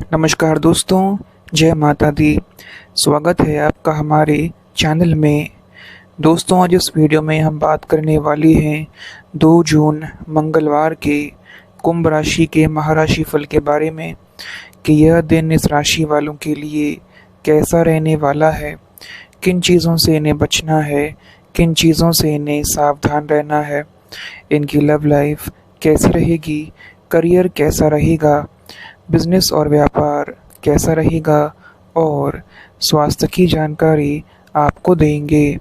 नमस्कार दोस्तों, जय माता दी। स्वागत है आपका हमारे चैनल में। दोस्तों, आज इस वीडियो में हम बात करने वाली हैं 2 जून मंगलवार के कुंभ राशि के महाराशि फल के बारे में कि यह दिन इस राशि वालों के लिए कैसा रहने वाला है, किन चीज़ों से इन्हें बचना है, किन चीज़ों से इन्हें सावधान रहना है, इनकी लव लाइफ कैसी रहेगी, करियर कैसा रहेगा, बिजनेस और व्यापार कैसा रहेगा और स्वास्थ्य की जानकारी आपको देंगे।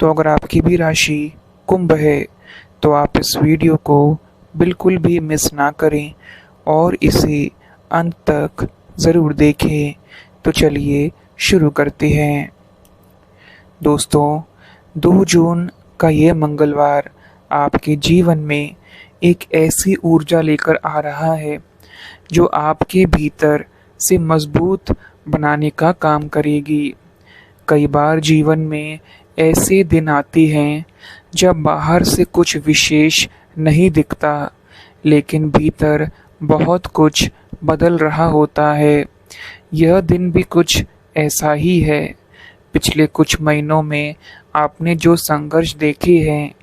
तो अगर आपकी भी राशि कुंभ है तो आप इस वीडियो को बिल्कुल भी मिस ना करें और इसे अंत तक ज़रूर देखें। तो चलिए शुरू करते हैं। दोस्तों, 2 जून का ये मंगलवार आपके जीवन में एक ऐसी ऊर्जा लेकर आ रहा है जो आपके भीतर से मजबूत बनाने का काम करेगी। कई बार जीवन में ऐसे दिन आते हैं जब बाहर से कुछ विशेष नहीं दिखता, लेकिन भीतर बहुत कुछ बदल रहा होता है। यह दिन भी कुछ ऐसा ही है। पिछले कुछ महीनों में आपने जो संघर्ष देखे हैं,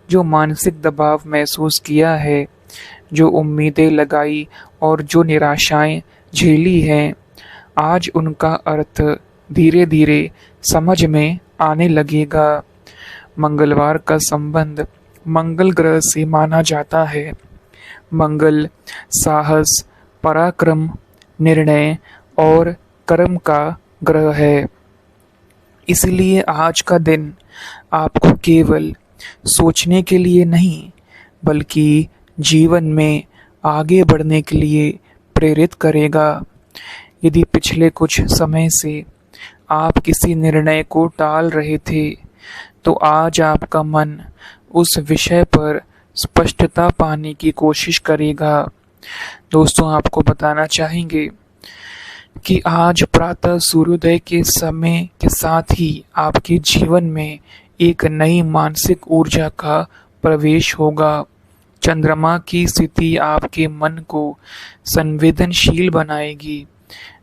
जो मानसिक दबाव महसूस किया है, जो उम्मीदें लगाई और जो निराशाएं झेली हैं, आज उनका अर्थ धीरे धीरे समझ में आने लगेगा। मंगलवार का संबंध मंगल ग्रह से माना जाता है। मंगल साहस, पराक्रम, निर्णय और कर्म का ग्रह है। इसलिए आज का दिन आपको केवल सोचने के लिए नहीं, बल्कि जीवन में आगे बढ़ने के लिए प्रेरित करेगा। यदि पिछले कुछ समय से आप किसी निर्णय को टाल रहे थे, तो आज आपका मन उस विषय पर स्पष्टता पाने की कोशिश करेगा। दोस्तों, आपको बताना चाहेंगे कि आज प्रातः सूर्योदय के समय के साथ ही आपके जीवन में एक नई मानसिक ऊर्जा का प्रवेश होगा। चंद्रमा की स्थिति आपके मन को संवेदनशील बनाएगी,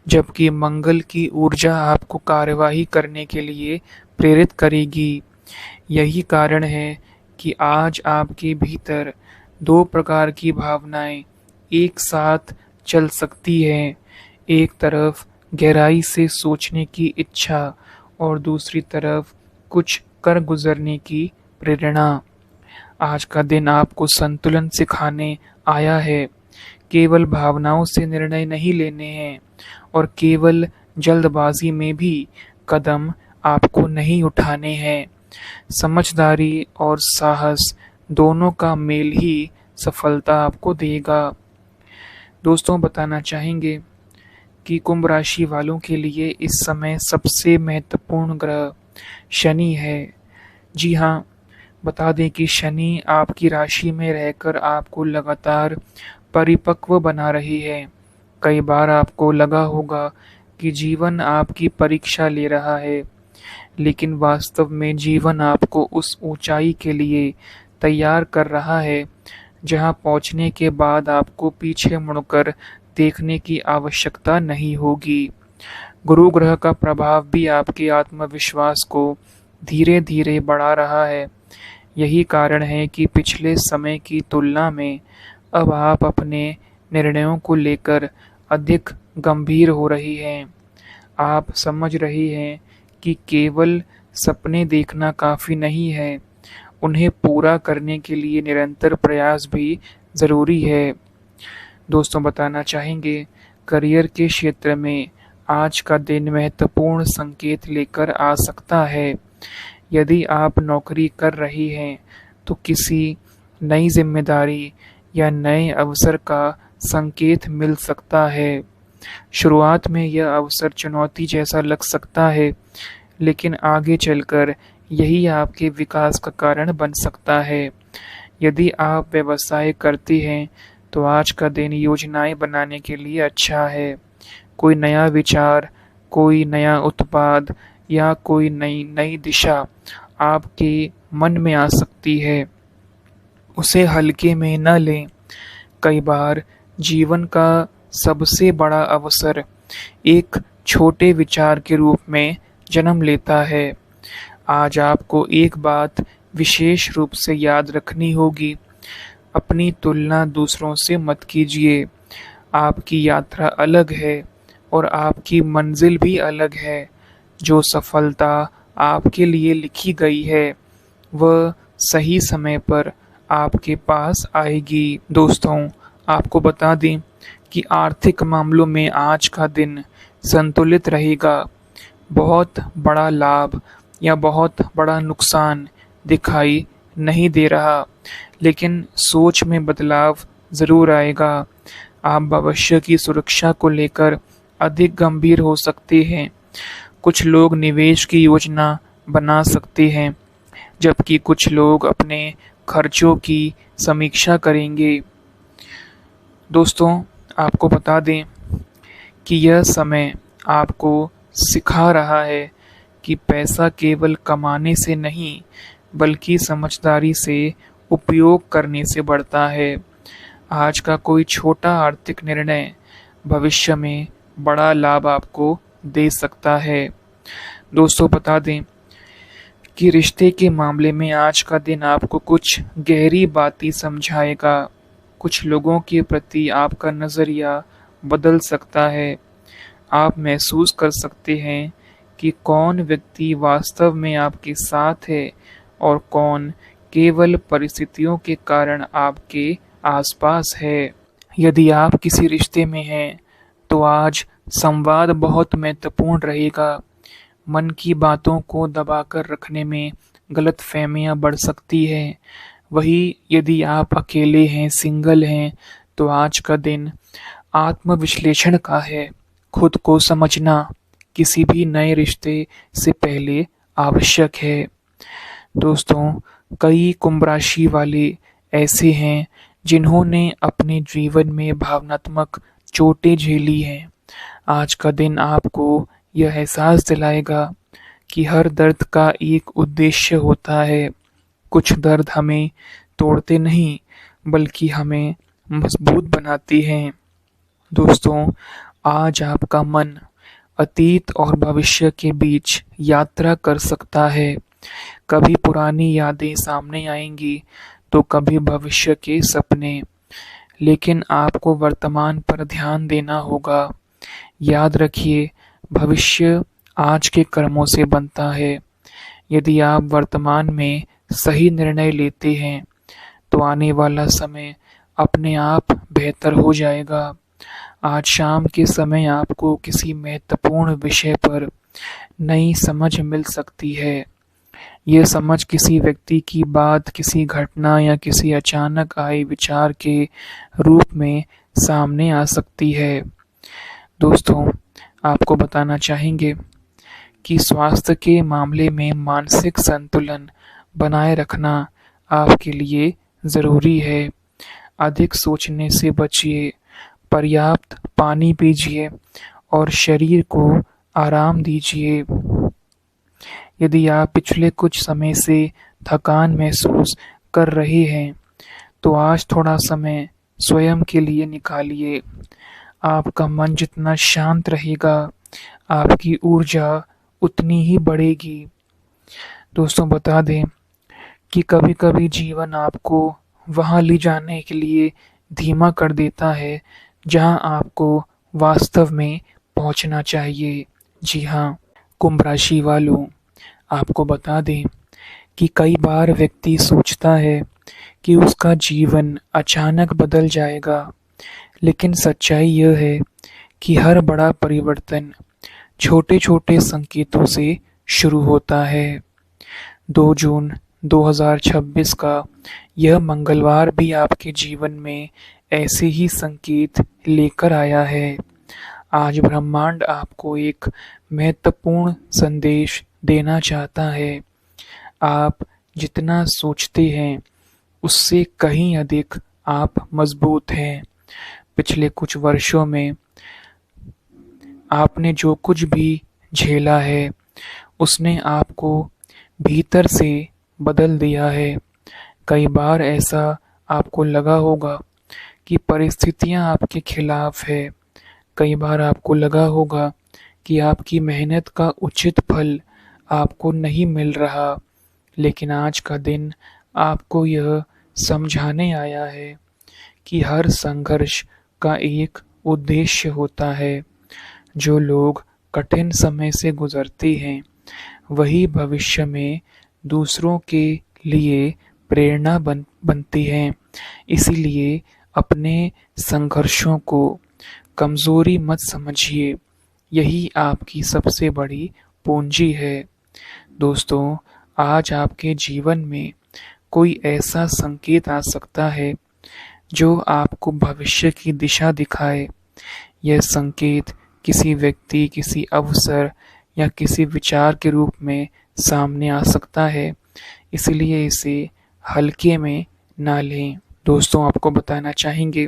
जबकि मंगल की ऊर्जा आपको कार्यवाही करने के लिए प्रेरित करेगी। यही कारण है कि आज आपके भीतर 2 प्रकार की भावनाएं एक साथ चल सकती हैं। एक तरफ गहराई से सोचने की इच्छा और दूसरी तरफ कुछ कर गुजरने की प्रेरणा। आज का दिन आपको संतुलन सिखाने आया है। केवल भावनाओं से निर्णय नहीं लेने हैं और केवल जल्दबाजी में भी कदम आपको नहीं उठाने हैं। समझदारी और साहस दोनों का मेल ही सफलता आपको देगा। दोस्तों, बताना चाहेंगे कि कुंभ राशि वालों के लिए इस समय सबसे महत्वपूर्ण ग्रह शनि है। जी हाँ, बता दें कि शनि आपकी राशि में रहकर आपको लगातार परिपक्व बना रही है। कई बार आपको लगा होगा कि जीवन आपकी परीक्षा ले रहा है, लेकिन वास्तव में जीवन आपको उस ऊंचाई के लिए तैयार कर रहा है जहां पहुंचने के बाद आपको पीछे मुड़कर देखने की आवश्यकता नहीं होगी। गुरु ग्रह का प्रभाव भी आपके आत्मविश्वास को धीरे धीरे बढ़ा रहा है। यही कारण है कि पिछले समय की तुलना में अब आप अपने निर्णयों को लेकर अधिक गंभीर हो रही हैं। आप समझ रही हैं कि केवल सपने देखना काफ़ी नहीं है, उन्हें पूरा करने के लिए निरंतर प्रयास भी ज़रूरी है। दोस्तों, बताना चाहेंगे करियर के क्षेत्र में आज का दिन महत्वपूर्ण संकेत लेकर आ सकता है। यदि आप नौकरी कर रही हैं तो किसी नई जिम्मेदारी या नए अवसर का संकेत मिल सकता है। शुरुआत में यह अवसर चुनौती जैसा लग सकता है, लेकिन आगे चलकर यही आपके विकास का कारण बन सकता है। यदि आप व्यवसाय करती हैं तो आज का दिन योजनाएं बनाने के लिए अच्छा है। कोई नया विचार, कोई नया उत्पाद या कोई नई दिशा आपके मन में आ सकती है। उसे हल्के में न लें। कई बार जीवन का सबसे बड़ा अवसर एक छोटे विचार के रूप में जन्म लेता है। आज आपको एक बात विशेष रूप से याद रखनी होगी, अपनी तुलना दूसरों से मत कीजिए। आपकी यात्रा अलग है और आपकी मंजिल भी अलग है। जो सफलता आपके लिए लिखी गई है वह सही समय पर आपके पास आएगी। दोस्तों, आपको बता दें कि आर्थिक मामलों में आज का दिन संतुलित रहेगा। बहुत बड़ा लाभ या बहुत बड़ा नुकसान दिखाई नहीं दे रहा, लेकिन सोच में बदलाव ज़रूर आएगा। आप भविष्य की सुरक्षा को लेकर अधिक गंभीर हो सकते हैं। कुछ लोग निवेश की योजना बना सकते हैं, जबकि कुछ लोग अपने खर्चों की समीक्षा करेंगे। दोस्तों, आपको बता दें कि यह समय आपको सिखा रहा है कि पैसा केवल कमाने से नहीं, बल्कि समझदारी से उपयोग करने से बढ़ता है। आज का कोई छोटा आर्थिक निर्णय भविष्य में बड़ा लाभ आपको दे सकता है। दोस्तों, बता दें कि रिश्ते के मामले में आज का दिन आपको कुछ गहरी बातें समझाएगा। कुछ लोगों के प्रति आपका नज़रिया बदल सकता है। आप महसूस कर सकते हैं कि कौन व्यक्ति वास्तव में आपके साथ है और कौन केवल परिस्थितियों के कारण आपके आसपास है। यदि आप किसी रिश्ते में हैं, तो आज संवाद बहुत महत्वपूर्ण रहेगा। मन की बातों को दबाकर रखने में गलतफहमियां बढ़ सकती हैं। वही यदि आप अकेले हैं, सिंगल हैं, तो आज का दिन आत्मविश्लेषण का है। खुद को समझना किसी भी नए रिश्ते से पहले आवश्यक है। दोस्तों, कई कुंभ राशि वाले ऐसे हैं जिन्होंने अपने जीवन में भावनात्मक चोटें झेली हैं। आज का दिन आपको यह एहसास दिलाएगा कि हर दर्द का एक उद्देश्य होता है। कुछ दर्द हमें तोड़ते नहीं, बल्कि हमें मजबूत बनाते हैं। दोस्तों, आज आपका मन अतीत और भविष्य के बीच यात्रा कर सकता है। कभी पुरानी यादें सामने आएंगी, तो कभी भविष्य के सपने, लेकिन आपको वर्तमान पर ध्यान देना होगा। याद रखिए, भविष्य आज के कर्मों से बनता है। यदि आप वर्तमान में सही निर्णय लेते हैं, तो आने वाला समय अपने आप बेहतर हो जाएगा। आज शाम के समय आपको किसी महत्वपूर्ण विषय पर नई समझ मिल सकती है। यह समझ किसी व्यक्ति की बात, किसी घटना या किसी अचानक आए विचार के रूप में सामने आ सकती है। दोस्तों, आपको बताना चाहेंगे कि स्वास्थ्य के मामले में मानसिक संतुलन बनाए रखना आपके लिए ज़रूरी है। अधिक सोचने से बचिए, पर्याप्त पानी पीजिए और शरीर को आराम दीजिए। यदि आप पिछले कुछ समय से थकान महसूस कर रहे हैं, तो आज थोड़ा समय स्वयं के लिए निकालिए। आपका मन जितना शांत रहेगा, आपकी ऊर्जा उतनी ही बढ़ेगी। दोस्तों, बता दें कि कभी-कभी जीवन आपको वहाँ ले जाने के लिए धीमा कर देता है, जहाँ आपको वास्तव में पहुँचना चाहिए। जी हाँ, कुंभ राशि वालों, आपको बता दें कि कई बार व्यक्ति सोचता है कि उसका जीवन अचानक बदल जाएगा, लेकिन सच्चाई यह है कि हर बड़ा परिवर्तन छोटे-छोटे संकेतों से शुरू होता है। 2 जून 2026 का यह मंगलवार भी आपके जीवन में ऐसे ही संकेत लेकर आया है। आज ब्रह्मांड आपको एक महत्वपूर्ण संदेश देना चाहता है। आप जितना सोचते हैं, उससे कहीं अधिक आप मजबूत हैं। पिछले कुछ वर्षों में आपने जो कुछ भी झेला है, उसने आपको भीतर से बदल दिया है। कई बार ऐसा आपको लगा होगा कि परिस्थितियां आपके खिलाफ है, कई बार आपको लगा होगा कि आपकी मेहनत का उचित फल आपको नहीं मिल रहा, लेकिन आज का दिन आपको यह समझाने आया है कि हर संघर्ष का एक उद्देश्य होता है। जो लोग कठिन समय से गुजरते हैं, वही भविष्य में दूसरों के लिए प्रेरणा बनती हैं। इसीलिए अपने संघर्षों को कमजोरी मत समझिए, यही आपकी सबसे बड़ी पूंजी है। दोस्तों, आज आपके जीवन में कोई ऐसा संकेत आ सकता है जो आपको भविष्य की दिशा दिखाए। यह संकेत किसी व्यक्ति, किसी अवसर या किसी विचार के रूप में सामने आ सकता है, इसलिए इसे हल्के में ना लें। दोस्तों, आपको बताना चाहेंगे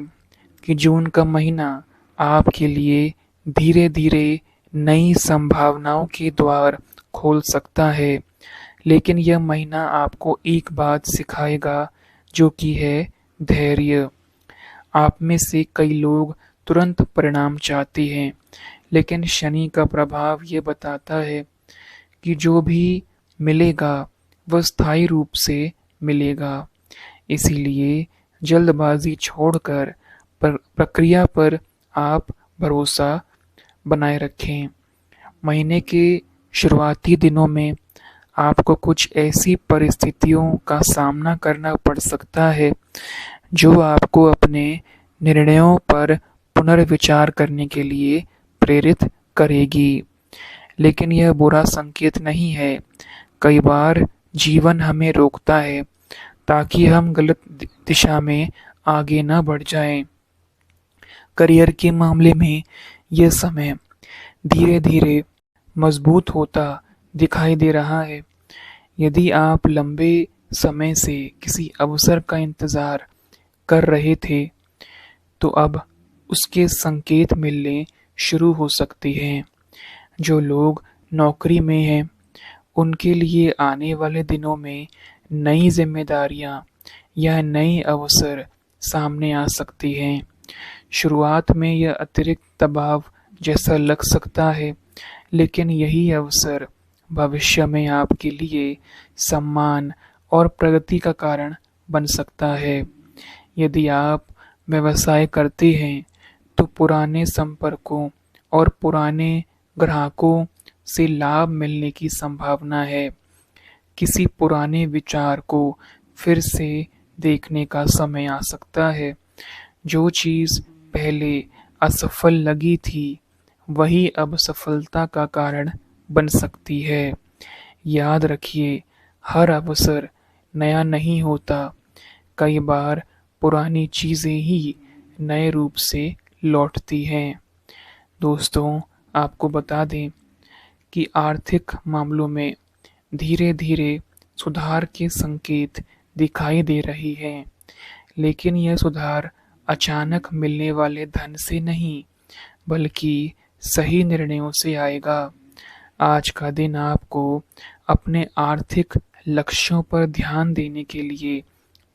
कि जून का महीना आपके लिए धीरे धीरे नई संभावनाओं के द्वार खोल सकता है, लेकिन यह महीना आपको एक बात सिखाएगा, जो कि है धैर्य। आप में से कई लोग तुरंत परिणाम चाहते हैं, लेकिन शनि का प्रभाव ये बताता है कि जो भी मिलेगा वह स्थायी रूप से मिलेगा। इसीलिए जल्दबाजी छोड़कर प्रक्रिया पर आप भरोसा बनाए रखें। महीने के शुरुआती दिनों में आपको कुछ ऐसी परिस्थितियों का सामना करना पड़ सकता है जो आपको अपने निर्णयों पर पुनर्विचार करने के लिए प्रेरित करेगी। लेकिन यह बुरा संकेत नहीं है। कई बार जीवन हमें रोकता है ताकि हम गलत दिशा में आगे न बढ़ जाएं। करियर के मामले में यह समय धीरे धीरे मजबूत होता दिखाई दे रहा है। यदि आप लंबे समय से किसी अवसर का इंतजार कर रहे थे, तो अब उसके संकेत मिलने शुरू हो सकते हैं। जो लोग नौकरी में हैं, उनके लिए आने वाले दिनों में नई जिम्मेदारियां या नए अवसर सामने आ सकती हैं। शुरुआत में यह अतिरिक्त दबाव जैसा लग सकता है, लेकिन यही अवसर भविष्य में आपके लिए सम्मान और प्रगति का कारण बन सकता है। यदि आप व्यवसाय करते हैं, तो पुराने संपर्कों और पुराने ग्राहकों से लाभ मिलने की संभावना है। किसी पुराने विचार को फिर से देखने का समय आ सकता है। जो चीज़ पहले असफल लगी थी, वही अब सफलता का कारण बन सकती है। याद रखिए, हर अवसर नया नहीं होता। कई बार पुरानी चीज़ें ही नए रूप से लौटती हैं। दोस्तों, आपको बता दें कि आर्थिक मामलों में धीरे धीरे सुधार के संकेत दिखाई दे रही हैं, लेकिन यह सुधार अचानक मिलने वाले धन से नहीं, बल्कि सही निर्णयों से आएगा। आज का दिन आपको अपने आर्थिक लक्ष्यों पर ध्यान देने के लिए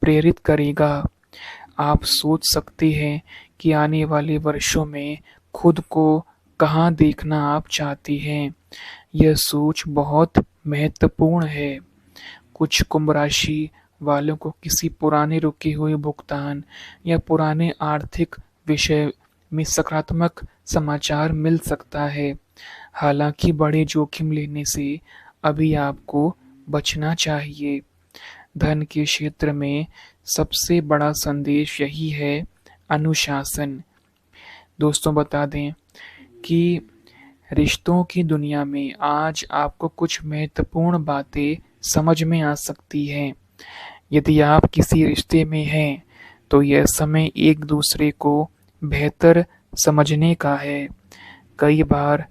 प्रेरित करेगा। आप सोच सकते हैं कि आने वाले वर्षों में खुद को कहाँ देखना आप चाहते हैं। यह सोच बहुत महत्वपूर्ण है। कुछ कुंभ राशि वालों को किसी पुराने रुके हुए भुगतान या पुराने आर्थिक विषय में सकारात्मक समाचार मिल सकता है। हालांकि बड़े जोखिम लेने से अभी आपको बचना चाहिए। धन के क्षेत्र में सबसे बड़ा संदेश यही है, अनुशासन। दोस्तों, बता दें कि रिश्तों की दुनिया में आज आपको कुछ महत्वपूर्ण बातें समझ में आ सकती हैं। यदि आप किसी रिश्ते में हैं, तो यह समय एक दूसरे को बेहतर समझने का है। कई बार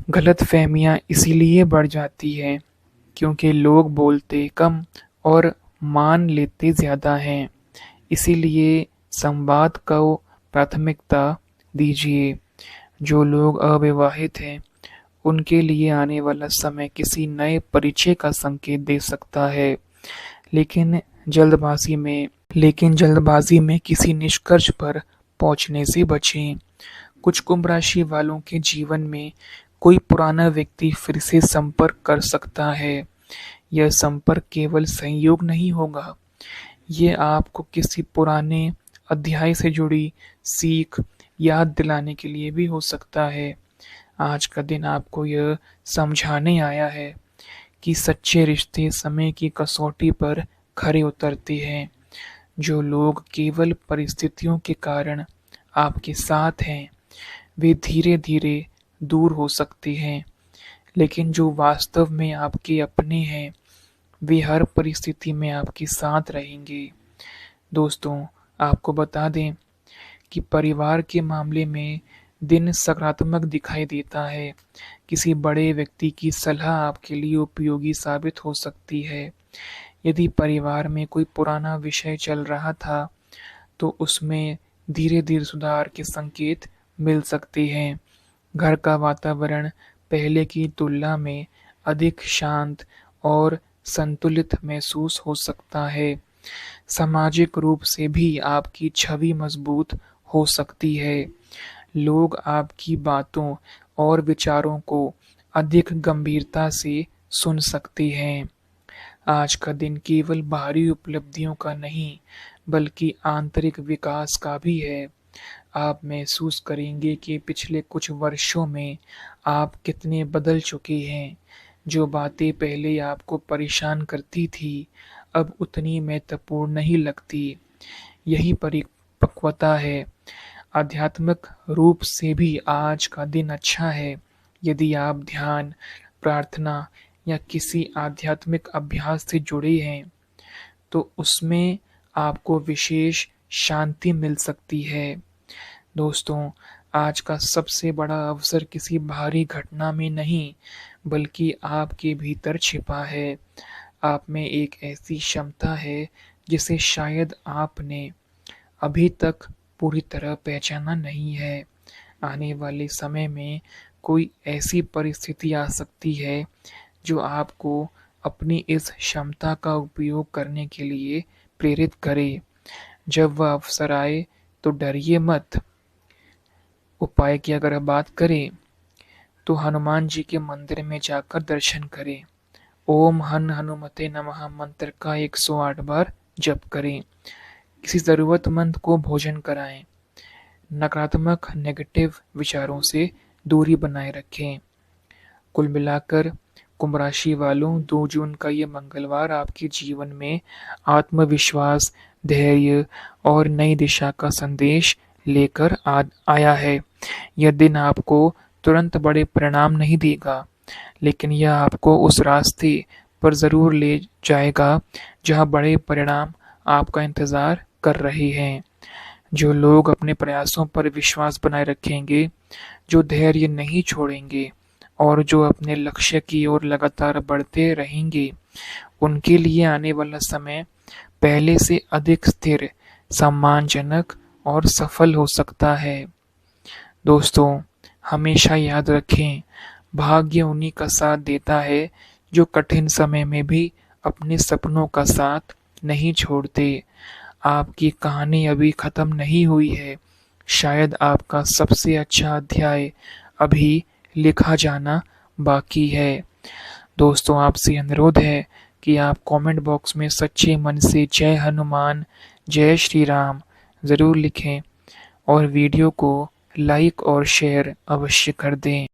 गलतफहमियां इसीलिए बढ़ जाती हैं क्योंकि लोग बोलते कम और मान लेते ज़्यादा हैं। इसीलिए संवाद को प्राथमिकता दीजिए। जो लोग अविवाहित हैं, उनके लिए आने वाला समय किसी नए परिचय का संकेत दे सकता है, लेकिन जल्दबाजी में किसी निष्कर्ष पर पहुंचने से बचें। कुछ कुंभ राशि वालों के जीवन में कोई पुराना व्यक्ति फिर से संपर्क कर सकता है। यह संपर्क केवल संयोग नहीं होगा, ये आपको किसी पुराने अध्याय से जुड़ी सीख याद दिलाने के लिए भी हो सकता है। आज का दिन आपको यह समझाने आया है कि सच्चे रिश्ते समय की कसौटी पर खरे उतरते हैं। जो लोग केवल परिस्थितियों के कारण आपके साथ हैं, वे धीरे-धीरे दूर हो सकते हैं, लेकिन जो वास्तव में आपके अपने हैं, वे हर परिस्थिति में आपके साथ रहेंगे। दोस्तों, आपको बता दें कि परिवार के मामले में दिन सकारात्मक दिखाई देता है। किसी बड़े व्यक्ति की सलाह आपके लिए उपयोगी साबित हो सकती है। यदि परिवार में कोई पुराना विषय चल रहा था, तो उसमें धीरे-धीरे सुधार के संकेत मिल सकते हैं। घर का वातावरण पहले की तुलना में अधिक शांत और संतुलित महसूस हो सकता है। सामाजिक रूप से भी आपकी छवि मजबूत हो सकती है। लोग आपकी बातों और विचारों को अधिक गंभीरता से सुन सकते हैं। आज का दिन केवल बाहरी उपलब्धियों का नहीं, बल्कि आंतरिक विकास का भी है। आप महसूस करेंगे कि पिछले कुछ वर्षों में आप कितने बदल चुके हैं। जो बातें पहले आपको परेशान करती थी, अब उतनी महत्वपूर्ण नहीं लगती। यही परिपक्वता है। आध्यात्मिक रूप से भी आज का दिन अच्छा है। यदि आप ध्यान, प्रार्थना या किसी आध्यात्मिक अभ्यास से जुड़े हैं, तो उसमें आपको विशेष शांति मिल सकती है। दोस्तों, आज का सबसे बड़ा अवसर किसी बाहरी घटना में नहीं, बल्कि आपके भीतर छिपा है। आप में एक ऐसी क्षमता है जिसे शायद आपने अभी तक पूरी तरह पहचाना नहीं है। आने वाले समय में कोई ऐसी परिस्थिति आ सकती है जो आपको अपनी इस क्षमता का उपयोग करने के लिए प्रेरित करे। जब वह अवसर आए तो डरिए मत। उपाय की अगर बात करें तो हनुमान जी के मंदिर में जाकर दर्शन करें। ओम हन हनुमते नमः मंत्र का 108 बार जप करें। किसी ज़रूरतमंद को भोजन कराएं। नकारात्मक नेगेटिव विचारों से दूरी बनाए रखें। कुल मिलाकर कुंभ राशि वालों, 2 जून का ये मंगलवार आपके जीवन में आत्मविश्वास, धैर्य और नई दिशा का संदेश लेकर आया है। यह दिन आपको तुरंत बड़े परिणाम नहीं देगा, लेकिन यह आपको उस रास्ते पर ज़रूर ले जाएगा जहां बड़े परिणाम आपका इंतज़ार कर रहे हैं। जो लोग अपने प्रयासों पर विश्वास बनाए रखेंगे, जो धैर्य नहीं छोड़ेंगे और जो अपने लक्ष्य की ओर लगातार बढ़ते रहेंगे, उनके लिए आने वाला समय पहले से अधिक स्थिर, सम्मानजनक और सफल हो सकता है। दोस्तों, हमेशा याद रखें, भाग्य उन्हीं का साथ देता है जो कठिन समय में भी अपने सपनों का साथ नहीं छोड़ते। आपकी कहानी अभी खत्म नहीं हुई है। शायद आपका सबसे अच्छा अध्याय अभी लिखा जाना बाकी है। दोस्तों, आपसे अनुरोध है कि आप कमेंट बॉक्स में सच्चे मन से जय हनुमान, जय श्री राम ज़रूर लिखें और वीडियो को लाइक और शेयर अवश्य कर दें।